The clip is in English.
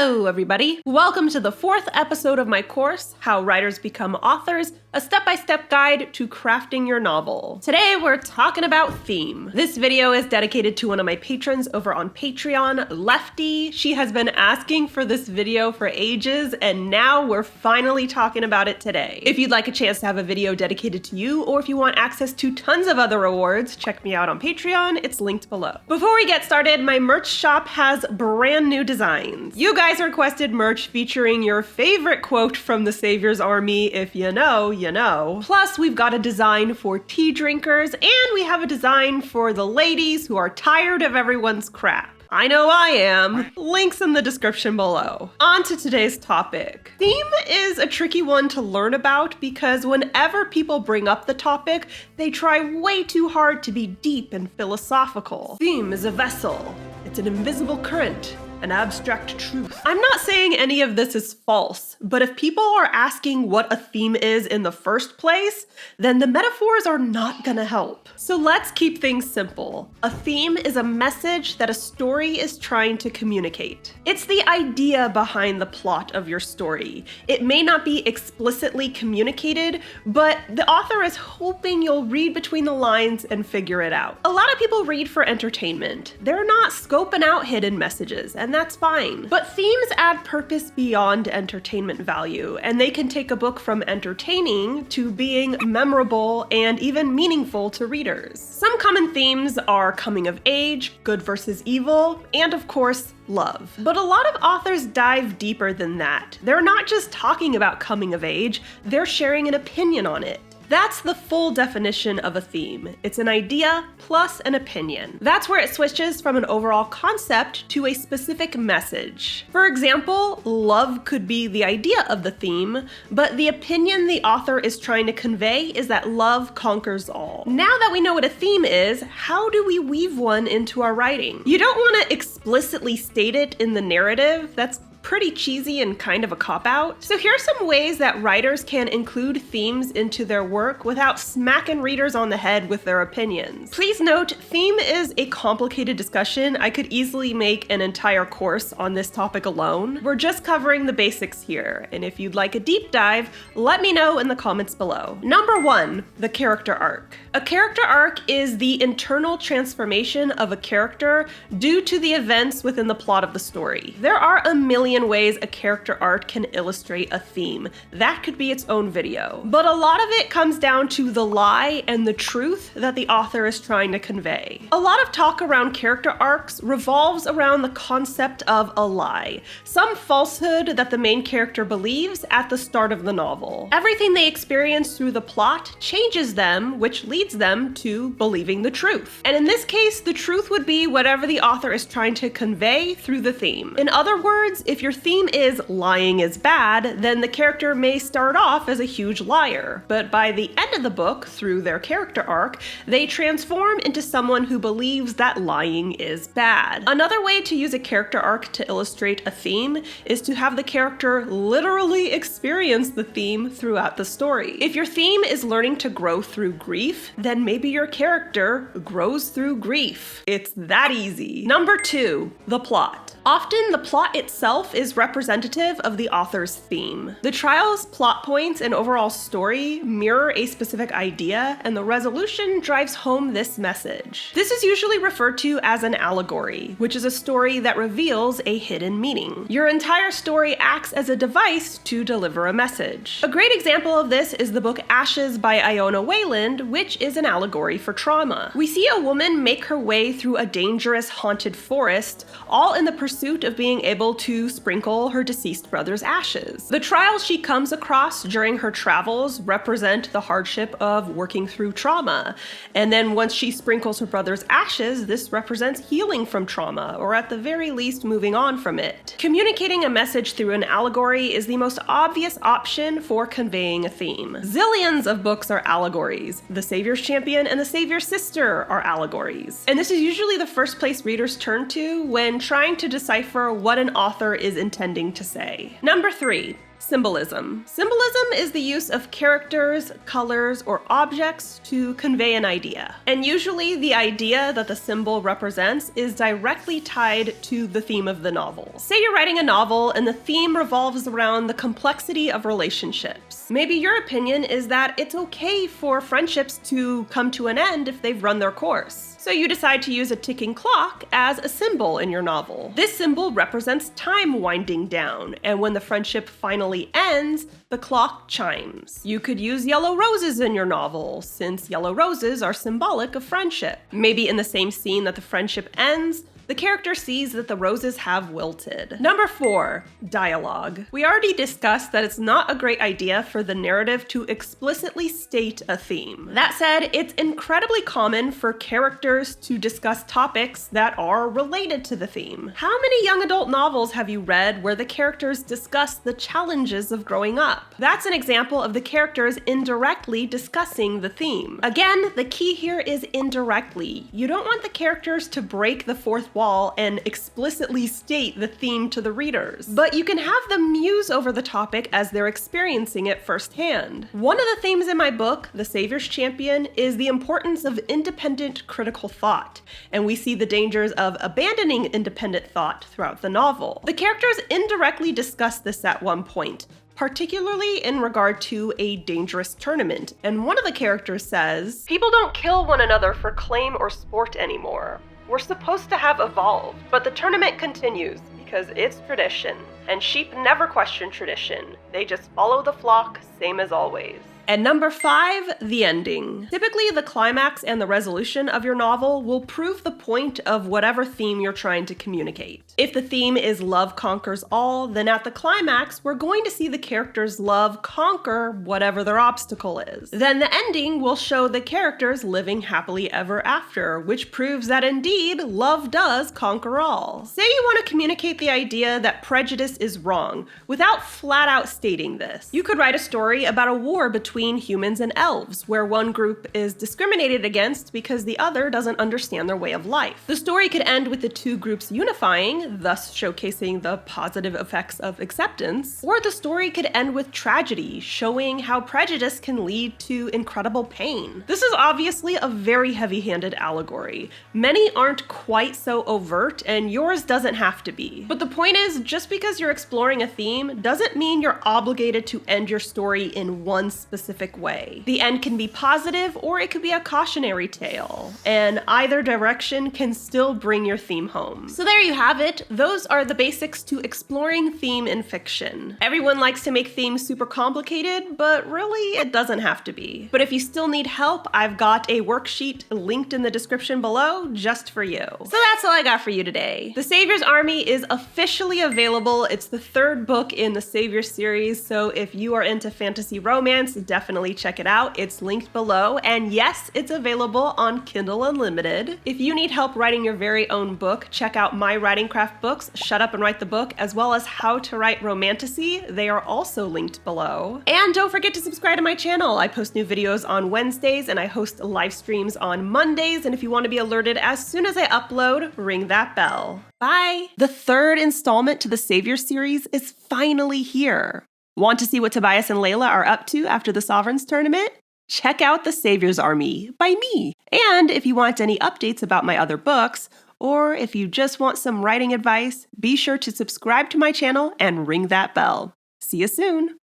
Hello, everybody. Welcome to the 4th episode of my course, How Writers Become Authors, a step-by-step guide to crafting your novel. Today, we're talking about theme. This video is dedicated to one of my patrons over on Patreon, Lefty. She has been asking for this video for ages, and now we're finally talking about it today. If you'd like a chance to have a video dedicated to you, or if you want access to tons of other rewards, check me out on Patreon. It's linked below. Before we get started, my merch shop has brand new designs. You guys requested merch featuring your favorite quote from the Savior's Army, if you know, you know. Plus, we've got a design for tea drinkers, and we have a design for the ladies who are tired of everyone's crap. I know I am. Links in the description below. On to today's topic. Theme is a tricky one to learn about because whenever people bring up the topic, they try way too hard to be deep and philosophical. Theme is a vessel. It's an invisible current. An abstract truth. I'm not saying any of this is false, but if people are asking what a theme is in the first place, then the metaphors are not gonna help. So let's keep things simple. A theme is a message that a story is trying to communicate. It's the idea behind the plot of your story. It may not be explicitly communicated, but the author is hoping you'll read between the lines and figure it out. A lot of people read for entertainment. They're not scoping out hidden messages, and that's fine. But themes add purpose beyond entertainment value, and they can take a book from entertaining to being memorable and even meaningful to readers. Some common themes are coming of age, good versus evil, and of course, love. But a lot of authors dive deeper than that. They're not just talking about coming of age, they're sharing an opinion on it. That's the full definition of a theme. It's an idea plus an opinion. That's where it switches from an overall concept to a specific message. For example, love could be the idea of the theme, but the opinion the author is trying to convey is that love conquers all. Now that we know what a theme is, how do we weave one into our writing? You don't want to explicitly state it in the narrative. That's pretty cheesy and kind of a cop-out. So here are some ways that writers can include themes into their work without smacking readers on the head with their opinions. Please note, theme is a complicated discussion. I could easily make an entire course on this topic alone. We're just covering the basics here, and if you'd like a deep dive, let me know in the comments below. Number 1, the character arc. A character arc is the internal transformation of a character due to the events within the plot of the story. There are a million ways a character arc can illustrate a theme. That could be its own video. But a lot of it comes down to the lie and the truth that the author is trying to convey. A lot of talk around character arcs revolves around the concept of a lie, some falsehood that the main character believes at the start of the novel. Everything they experience through the plot changes them, which leads them to believing the truth. And in this case, the truth would be whatever the author is trying to convey through the theme. In other words, if your theme is lying is bad, then the character may start off as a huge liar, but by the end of the book, through their character arc, they transform into someone who believes that lying is bad. Another way to use a character arc to illustrate a theme is to have the character literally experience the theme throughout the story. If your theme is learning to grow through grief, then maybe your character grows through grief. It's that easy. Number 2, the plot. Often, the plot itself is representative of the author's theme. The trials, plot points, and overall story mirror a specific idea, and the resolution drives home this message. This is usually referred to as an allegory, which is a story that reveals a hidden meaning. Your entire story acts as a device to deliver a message. A great example of this is the book Ashes by Iona Wayland, which is an allegory for trauma. We see a woman make her way through a dangerous, haunted forest, all in the pursuit of being able to sprinkle her deceased brother's ashes. The trials she comes across during her travels represent the hardship of working through trauma. And then once she sprinkles her brother's ashes, this represents healing from trauma, or at the very least moving on from it. Communicating a message through an allegory is the most obvious option for conveying a theme. Zillions of books are allegories. The Savior's Champion and the Savior's Sister are allegories. And this is usually the first place readers turn to when trying to decipher what an author is intending to say. Number 3. Symbolism. Symbolism is the use of characters, colors, or objects to convey an idea. And usually the idea that the symbol represents is directly tied to the theme of the novel. Say you're writing a novel and the theme revolves around the complexity of relationships. Maybe your opinion is that it's okay for friendships to come to an end if they've run their course. So you decide to use a ticking clock as a symbol in your novel. This symbol represents time winding down, and when the friendship finally ends, the clock chimes. You could use yellow roses in your novel, since yellow roses are symbolic of friendship. Maybe in the same scene that the friendship ends, the character sees that the roses have wilted. Number 4, dialogue. We already discussed that it's not a great idea for the narrative to explicitly state a theme. That said, it's incredibly common for characters to discuss topics that are related to the theme. How many young adult novels have you read where the characters discuss the challenges of growing up? That's an example of the characters indirectly discussing the theme. Again, the key here is indirectly. You don't want the characters to break the fourth wall and explicitly state the theme to the readers, but you can have them muse over the topic as they're experiencing it firsthand. One of the themes in my book, The Savior's Champion, is the importance of independent critical thought, and we see the dangers of abandoning independent thought throughout the novel. The characters indirectly discuss this at one point, particularly in regard to a dangerous tournament, and one of the characters says, "People don't kill one another for claim or sport anymore. We're supposed to have evolved, but the tournament continues because it's tradition, and sheep never question tradition. They just follow the flock, same as always." And number 5, the ending. Typically, the climax and the resolution of your novel will prove the point of whatever theme you're trying to communicate. If the theme is love conquers all, then at the climax, we're going to see the characters' love conquer whatever their obstacle is. Then the ending will show the characters living happily ever after, which proves that indeed, love does conquer all. Say you want to communicate the idea that prejudice is wrong, without flat out stating this. You could write a story about a war between humans and elves, where one group is discriminated against because the other doesn't understand their way of life. The story could end with the two groups unifying, thus showcasing the positive effects of acceptance, or the story could end with tragedy, showing how prejudice can lead to incredible pain. This is obviously a very heavy-handed allegory. Many aren't quite so overt, and yours doesn't have to be. But the point is, just because you're exploring a theme doesn't mean you're obligated to end your story in one specific way. The end can be positive, or it could be a cautionary tale, and either direction can still bring your theme home. So there you have it. Those are the basics to exploring theme in fiction. Everyone likes to make themes super complicated, but really it doesn't have to be. But if you still need help, I've got a worksheet linked in the description below just for you. So that's all I got for you today. The Savior's Army is officially available. It's the 3rd book in the Savior series, so if you are into fantasy romance, definitely check it out. It's linked below, and yes, it's available on Kindle Unlimited. If you need help writing your very own book, check out my writing craft books, Shut Up and Write the Book, as well as How to Write Romantasy. They are also linked below. And don't forget to subscribe to my channel. I post new videos on Wednesdays, and I host live streams on Mondays, and if you want to be alerted as soon as I upload, ring that bell. Bye! The 3rd installment to the Savior series is finally here. Want to see what Tobias and Layla are up to after the Sovereigns tournament? Check out The Savior's Army by me. And if you want any updates about my other books, or if you just want some writing advice, be sure to subscribe to my channel and ring that bell. See you soon!